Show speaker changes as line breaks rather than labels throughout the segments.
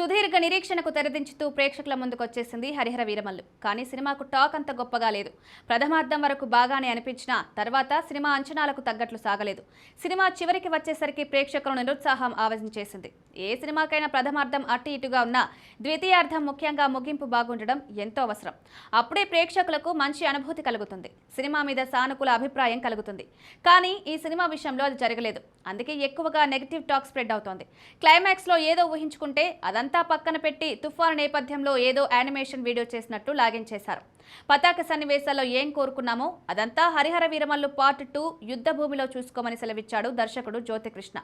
సుదీర్ఘ నిరీక్షణకు తెరదించుతూ ప్రేక్షకుల ముందుకొచ్చేసింది హరిహర వీరమల్లు. కానీ సినిమాకు టాక్ అంత గొప్పగా లేదు. ప్రథమార్థం వరకు బాగానే అనిపించినా తర్వాత సినిమా అంచనాలకు తగ్గట్లు సాగలేదు. సినిమా చివరికి వచ్చేసరికి ప్రేక్షకులను నిరుత్సాహం ఆవరించేసింది. ఏ సినిమాకైనా ప్రథమార్థం అటు ఇటుగా ఉన్నా ద్వితీయార్థం ముఖ్యంగా ముగింపు బాగుండడం ఎంతో అవసరం. అప్పుడే ప్రేక్షకులకు మంచి అనుభూతి కలుగుతుంది, సినిమా మీద సానుకూల అభిప్రాయం కలుగుతుంది. కానీ ఈ సినిమా విషయంలో అది జరగలేదు. అందుకే ఎక్కువగా నెగిటివ్ టాక్ స్ప్రెడ్ అవుతోంది. క్లైమాక్స్ లో ఏదో ఊహించుకుంటే అదంతా పక్కన పెట్టి తుఫాను నేపథ్యంలో ఏదో యానిమేషన్ వీడియో చేసినట్టు లాగించేశారు. పతాక సన్నివేశాల్లో ఏం కోరుకున్నామో అదంతా హరిహర వీరమల్లు పార్ట్ 2 యుద్ధ భూమిలో చూసుకోమని సెలవిచ్చాడు దర్శకుడు జ్యోతికృష్ణ.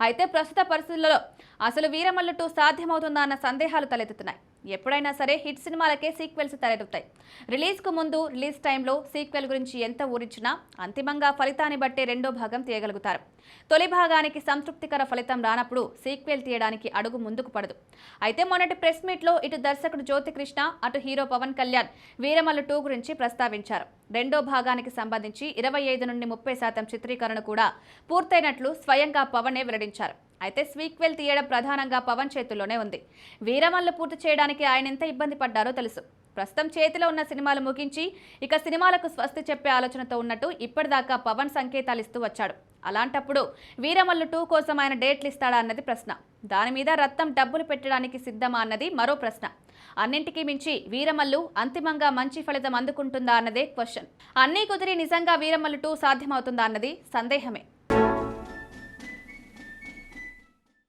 అయితే ప్రస్తుత పరిస్థితుల్లో అసలు వీరమల్లు 2 సాధ్యమవుతుందా అన్న సందేహాలు తలెత్తుతున్నాయి. ఎప్పుడైనా సరే హిట్ సినిమాలకే సీక్వెల్స్ తలెత్తుతాయి. రిలీజ్కు ముందు, రిలీజ్ టైంలో సీక్వెల్ గురించి ఎంత ఊరించినా అంతిమంగా ఫలితాన్ని బట్టే రెండో భాగం తీయగలుగుతారు. తొలి భాగానికి సంతృప్తికర ఫలితం రానప్పుడు సీక్వెల్ తీయడానికి అడుగు ముందుకు పడదు. అయితే మొన్నటి ప్రెస్ మీట్లో ఇటు దర్శకుడు జ్యోతికృష్ణ, అటు హీరో పవన్ కళ్యాణ్ వీరమల్లు 2 గురించి ప్రస్తావించారు. రెండో భాగానికి సంబంధించి 25 నుండి 30% చిత్రీకరణ కూడా పూర్తయినట్లు స్వయంగా పవనే వెల్లడించారు. అయితే సీక్వెల్ తీయడం ప్రధానంగా పవన్ చేతుల్లోనే ఉంది. వీరమల్లు పూర్తి చేయడానికి ఆయన ఎంత ఇబ్బంది పడ్డారో తెలుసు. ప్రస్తుతం చేతిలో ఉన్న సినిమాలు ముగించి ఇక సినిమాలకు స్వస్తి చెప్పే ఆలోచనతో ఉన్నట్టు ఇప్పటిదాకా పవన్ సంకేతాలు ఇస్తూ వచ్చాడు. అలాంటప్పుడు వీరమల్లు 2 కోసం ఆయన డేట్లు ఇస్తాడా అన్నది ప్రశ్న. దాని మీద రత్నం డబ్బులు పెట్టడానికి సిద్ధమా అన్నది మరో ప్రశ్న. అన్నింటికీ మించి వీరమల్లు అంతిమంగా మంచి ఫలితం అందుకుంటుందా అన్నదే క్వశ్చన్. అన్నీ కుదిరి నిజంగా వీరమల్లు 2 సాధ్యమవుతుందా అన్నది సందేహమే.